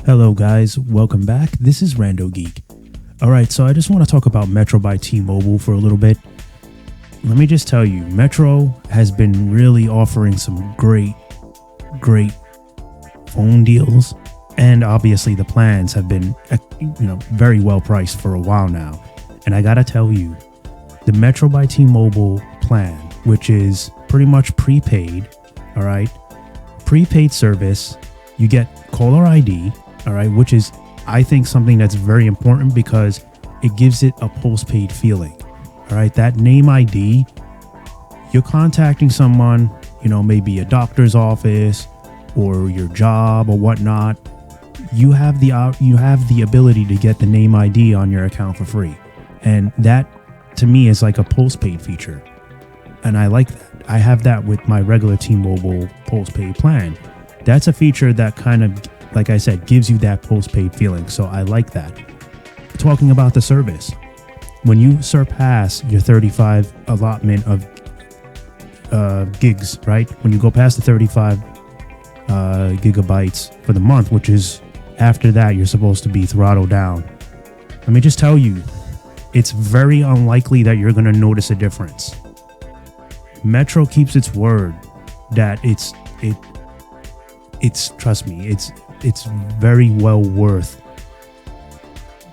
Hello guys, welcome back. This is RandoGEEK. Alright, so I just want to talk about Metro by T-Mobile for a little bit. Let me just tell you, Metro has been really offering some great phone deals. And obviously the plans have been, very well priced for a while now. And I gotta tell you, the Metro by T-Mobile plan, which is pretty much prepaid, alright? Prepaid service, you get caller ID, alright, which is, I think, something that's very important because it gives it a postpaid feeling. Alright, that name ID, you're contacting someone, maybe a doctor's office or your job or whatnot. You have the ability to get the name ID on your account for free. And that, to me, is like a postpaid feature. And I like that. I have that with my regular T-Mobile postpaid plan. That's a feature that kind of, like I said, gives you that postpaid feeling. So I like that. Talking about the service, when you surpass your 35 allotment of gigs, right? When you go past the 35 gigabytes for the month, which is after that, you're supposed to be throttled down. Let me just tell you, it's very unlikely that you're going to notice a difference. Metro keeps its word that it's trust me, it's very well worth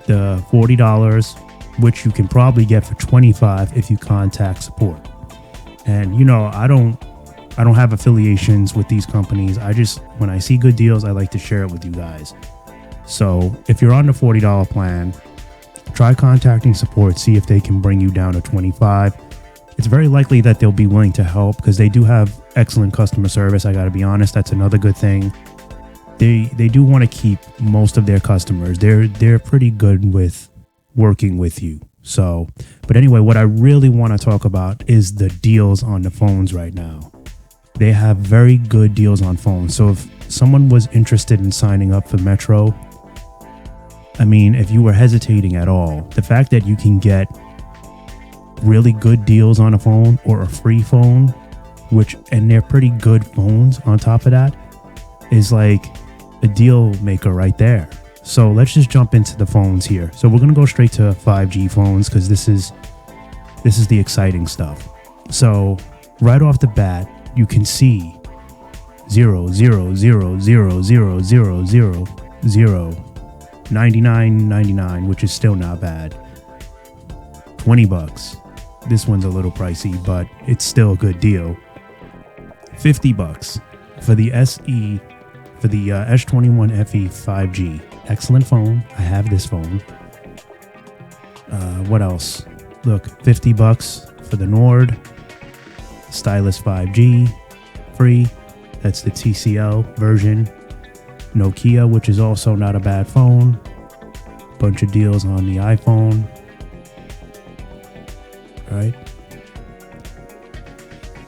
the $40, which you can probably get for $25 if you contact support. And I don't have affiliations with these companies. When I see good deals, I like to share it with you guys. So if you're on the $40 plan, try contacting support, see if they can bring you down to $25. It's very likely that they'll be willing to help because they do have excellent customer service. I got to be honest, that's another good thing. They do want to keep most of their customers. They're pretty good with working with you. So, but anyway, what I really want to talk about is the deals on the phones right now. They have very good deals on phones. So if someone was interested in signing up for Metro, if you were hesitating at all, the fact that you can get really good deals on a phone or a free phone, and they're pretty good phones on top of that, is like a deal maker right there. So let's just jump into the phones here. So we're going to go straight to 5G phones because this is the exciting stuff. So right off the bat, you can see 0, 0, 0, 0, 0, 0, 0, 0, 99.99, which is still not bad. $20. This one's a little pricey, but it's still a good deal. $50 for the SE, for the S21 FE 5G. Excellent phone. I have this phone. What else? Look, $50 for the Nord Stylus 5G, free. That's the TCL version. Nokia, which is also not a bad phone. Bunch of deals on the iPhone. All right.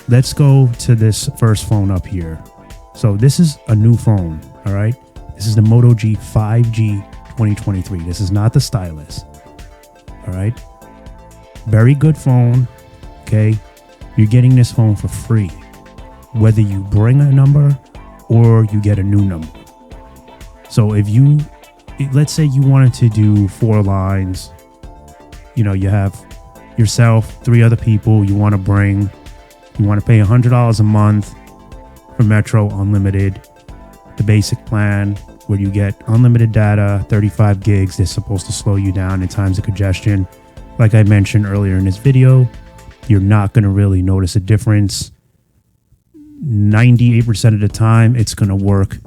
Let's go to this first phone up here. So this is a new phone. All right. This is the Moto G 5G 2023. This is not the Stylus. All right. Very good phone. Okay. You're getting this phone for free, whether you bring a number or you get a new number. So let's say you wanted to do 4 lines, you have yourself, 3 other people you want to pay $100 a month for Metro Unlimited, the basic plan where you get unlimited data, 35 gigs. They're supposed to slow you down in times of congestion. Like I mentioned earlier in this video, you're not going to really notice a difference. 98% of the time, it's going to work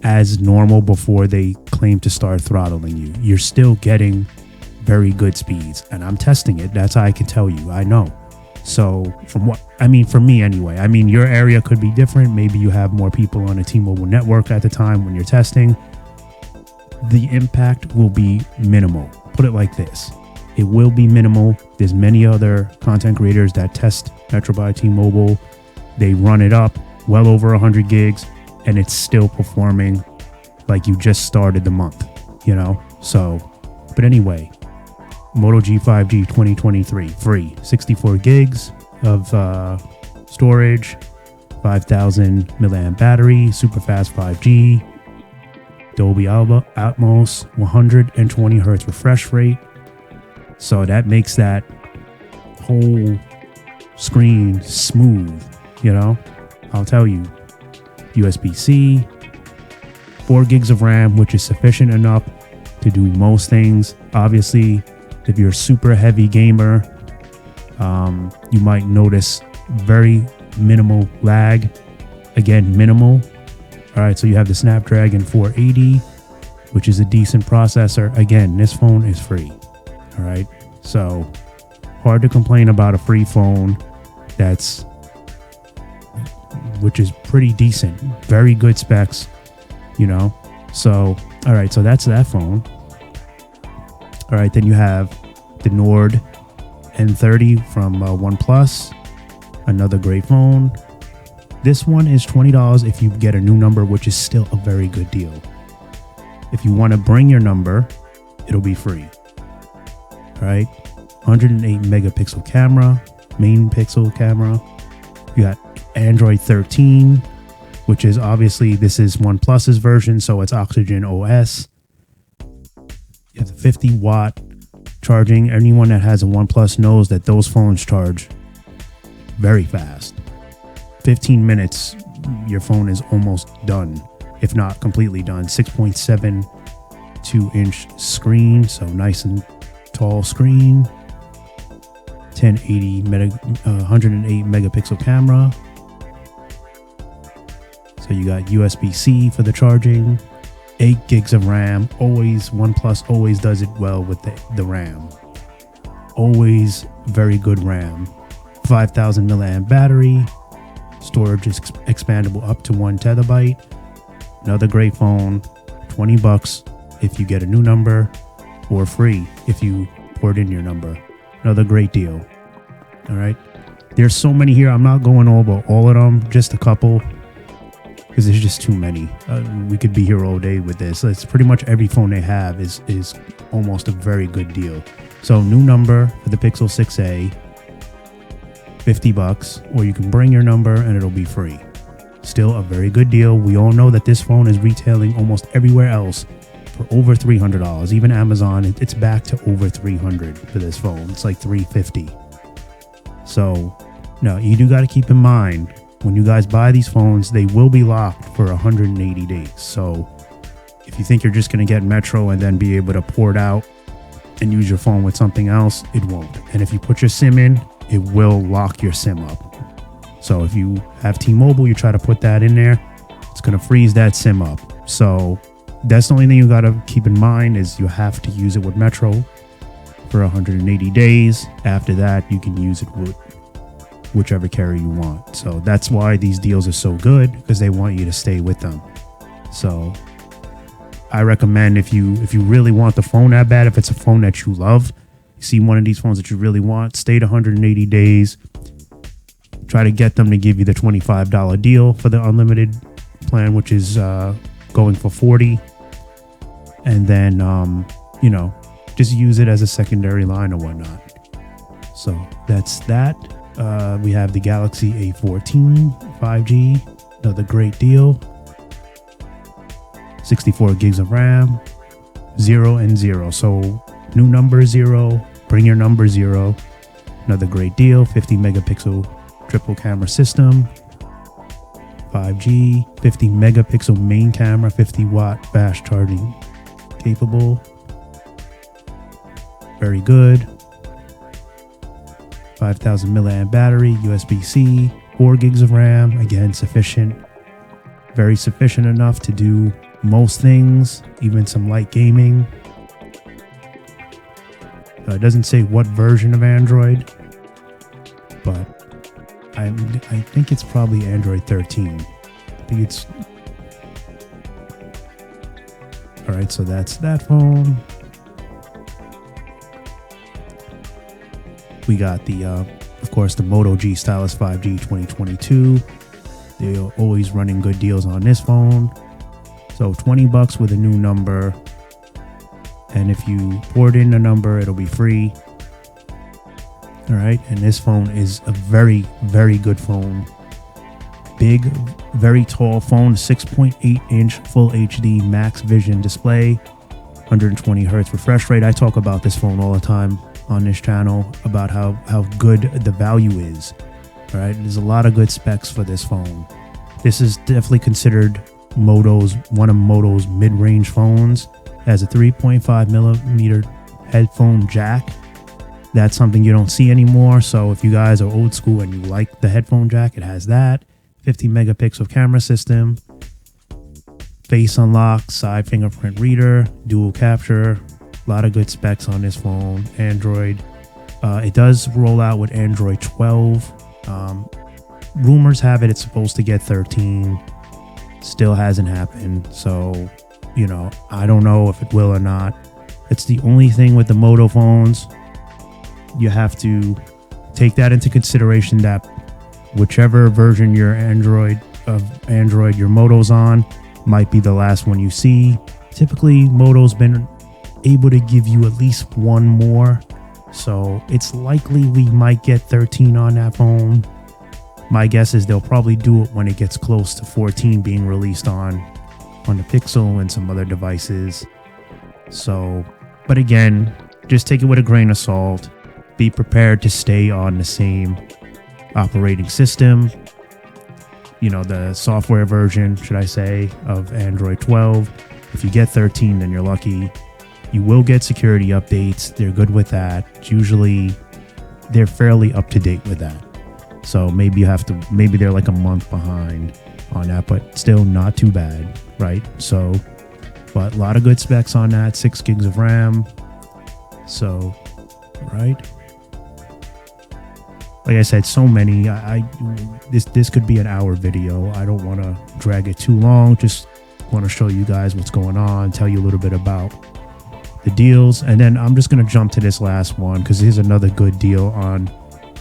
as normal before they claim to start throttling you. You're still getting very good speeds, and I'm testing it. That's how I can tell you. I know. So for me anyway, your area could be different. Maybe you have more people on a T-Mobile network at the time when you're testing. The impact will be minimal. Put it like this. It will be minimal. There's many other content creators that test Metro by T-Mobile. They run it up well over 100 gigs and it's still performing like you just started the month, So, but anyway, Moto G 5G 2023, free, 64 gigs of storage, 5,000 milliamp battery, super fast 5G. Dolby Atmos, 120 hertz refresh rate. So that makes that whole screen smooth, you know. I'll tell you, USB-C, 4 gigs of RAM, which is sufficient enough to do most things. Obviously, if you're a super heavy gamer, you might notice very minimal lag. Again, minimal. All right, so you have the Snapdragon 480, which is a decent processor. Again, this phone is free. All right, so hard to complain about a free phone which is pretty decent. Very good specs, you know. So, all right, so that's that phone. All right, then you have the Nord N30 from OnePlus. Another great phone. This one is $20 if you get a new number, which is still a very good deal. If you want to bring your number, it'll be free. All right, 108 megapixel camera, main pixel camera. You got Android 13, which is obviously, this is OnePlus's version, so it's Oxygen OS. You have the 50 watt charging. Anyone that has a OnePlus knows that those phones charge very fast. 15 minutes, your phone is almost done, if not completely done. 6.72 inch screen, so nice and tall screen. 108 megapixel camera. So you got USB-C for the charging, 8 gigs of RAM. Always, OnePlus always does it well with the RAM. Always very good RAM. 5,000 milliamp battery. Storage is expandable up to 1 terabyte. Another great phone. $20 if you get a new number, or free if you port in your number. Another great deal. All right. There's so many here. I'm not going over all of them, just a couple, because there's just too many. We could be here all day with this. It's pretty much every phone they have is almost a very good deal. So new number for the Pixel 6a, $50, or you can bring your number and it'll be free. Still a very good deal. We all know that this phone is retailing almost everywhere else for over $300. Even Amazon, it's back to over $300 for this phone. It's like $350. So now you do got to keep in mind, when you guys buy these phones, they will be locked for 180 days. So if you think you're just going to get Metro and then be able to port out and use your phone with something else, it won't. And if you put your SIM in, it will lock your SIM up. So if you have T-Mobile, you try to put that in there, it's going to freeze that SIM up. So that's the only thing you got to keep in mind, is you have to use it with Metro for 180 days. After that, you can use it with whichever carrier you want. So that's why these deals are so good, because they want you to stay with them. So I recommend, if you really want the phone that bad, if it's a phone that you love, you see one of these phones that you really want, stay to 180 days. Try to get them to give you the $25 deal for the unlimited plan, which is going for $40. And then, just use it as a secondary line or whatnot. So that's that. We have the Galaxy A14 5G, another great deal. 64 gigs of RAM, 0 and 0. So new number 0, bring your number 0. Another great deal. 50 megapixel triple camera system, 5G, 50 megapixel main camera, 50 watt fast charging capable. Very good. 5,000 milliamp battery, USB-C, 4 gigs of RAM. Again, sufficient, very sufficient enough to do most things, even some light gaming. It doesn't say what version of Android, but I think it's probably Android 13. I think it's... All right, so that's that phone. We got the, of course, the Moto G Stylus 5G 2022. They're always running good deals on this phone. So $20 with a new number. And if you port in a number, it'll be free. All right. And this phone is a very, very good phone. big, very tall phone, 6.8 inch full HD max vision display, 120 hertz refresh rate. I talk about this phone all the time on this channel about how good the value is. All right, there's a lot of good specs for this phone. This is definitely considered one of Moto's mid-range phones. It has a 3.5 millimeter headphone jack. That's something you don't see anymore. So if you guys are old school and you like the headphone jack, it has that. 50 megapixel camera system, face unlock, side fingerprint reader, dual capture. A lot of good specs on this phone. Android. It does roll out with Android 12. Rumors have it it's supposed to get 13. Still hasn't happened. So, you know, I don't know if it will or not. It's the only thing with the Moto phones. You have to take that into consideration that whichever version your your Moto's on might be the last one you see. Typically, Moto's been able to give you at least one more. So it's likely we might get 13 on that phone. My guess is they'll probably do it when it gets close to 14 being released on the Pixel and some other devices. So, but again, just take it with a grain of salt. Be prepared to stay on the same operating system. You know, the software version, should I say, of Android 12. If you get 13, then you're lucky. You will get security updates. They're good with that. Usually, they're fairly up to date with that. So maybe they're like a month behind on that, but still not too bad, right? So, but a lot of good specs on that. 6 gigs of RAM. So, right. Like I said, so many. This could be an hour video. I don't want to drag it too long. Just want to show you guys what's going on, tell you a little bit about the deals, and then I'm just going to jump to this last one because here's another good deal on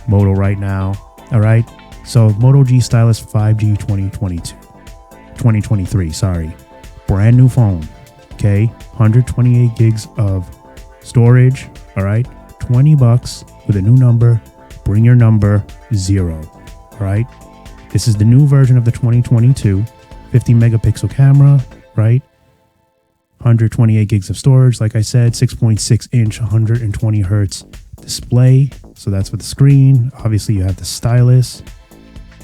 Moto right now. All right, so Moto G Stylus 5G 2023, sorry, brand new phone. Okay, 128 gigs of storage. All right, $20 with a new number. Bring your number 0. All right, this is the new version of the 2022, 50 megapixel camera. Right, 128 gigs of storage. Like I said, 6.6 inch, 120 hertz display. So that's for the screen. Obviously, you have the stylus.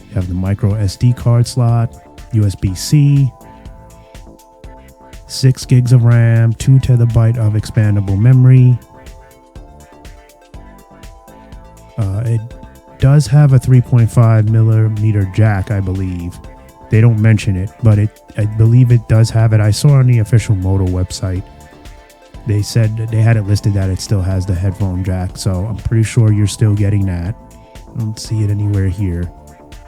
You have the micro SD card slot, USB-C, 6 gigs of RAM, 2 terabyte of expandable memory. It does have a 3.5 millimeter jack, I believe. They don't mention it, but I believe it does have it. I saw on the official Moto website. They said that they had it listed that it still has the headphone jack, so I'm pretty sure you're still getting that. I don't see it anywhere here,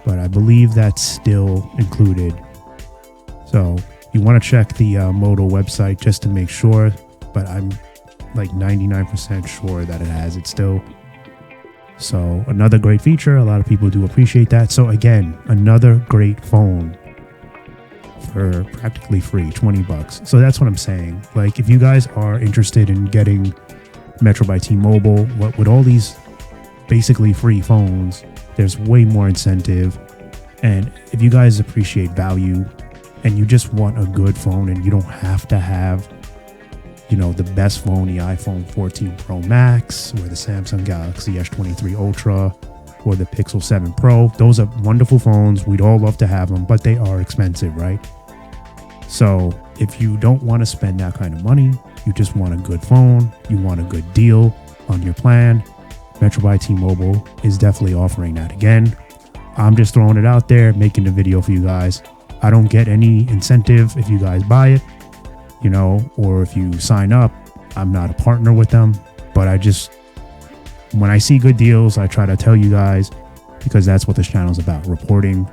but I believe that's still included. So you want to check the Moto website just to make sure, but I'm like 99% sure that it has it still. So another great feature. A lot of people do appreciate that. So again, another great phone for practically free, $20. So that's what I'm saying. Like, if you guys are interested in getting Metro by T-Mobile, with all these basically free phones, there's way more incentive. And if you guys appreciate value and you just want a good phone and you don't have to have, you know, the best phone, the iPhone 14 Pro Max or the Samsung Galaxy S23 Ultra or the Pixel 7 Pro, those are wonderful phones. We'd all love to have them, but they are expensive, right? So if you don't want to spend that kind of money, you just want a good phone, you want a good deal on your plan, Metro by T-Mobile is definitely offering that. Again, I'm just throwing it out there, making the video for you guys. I don't get any incentive if you guys buy it, you know, or if you sign up. I'm not a partner with them, but when I see good deals, I try to tell you guys, because that's what this channel is about, reporting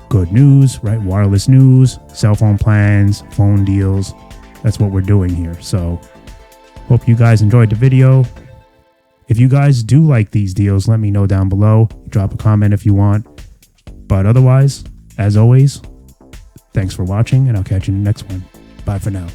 good news, right? Wireless news, cell phone plans, phone deals. That's what we're doing here. So hope you guys enjoyed the video. If you guys do like these deals, let me know down below. Drop a comment if you want. But otherwise, as always, thanks for watching, and I'll catch you in the next one. Bye for now.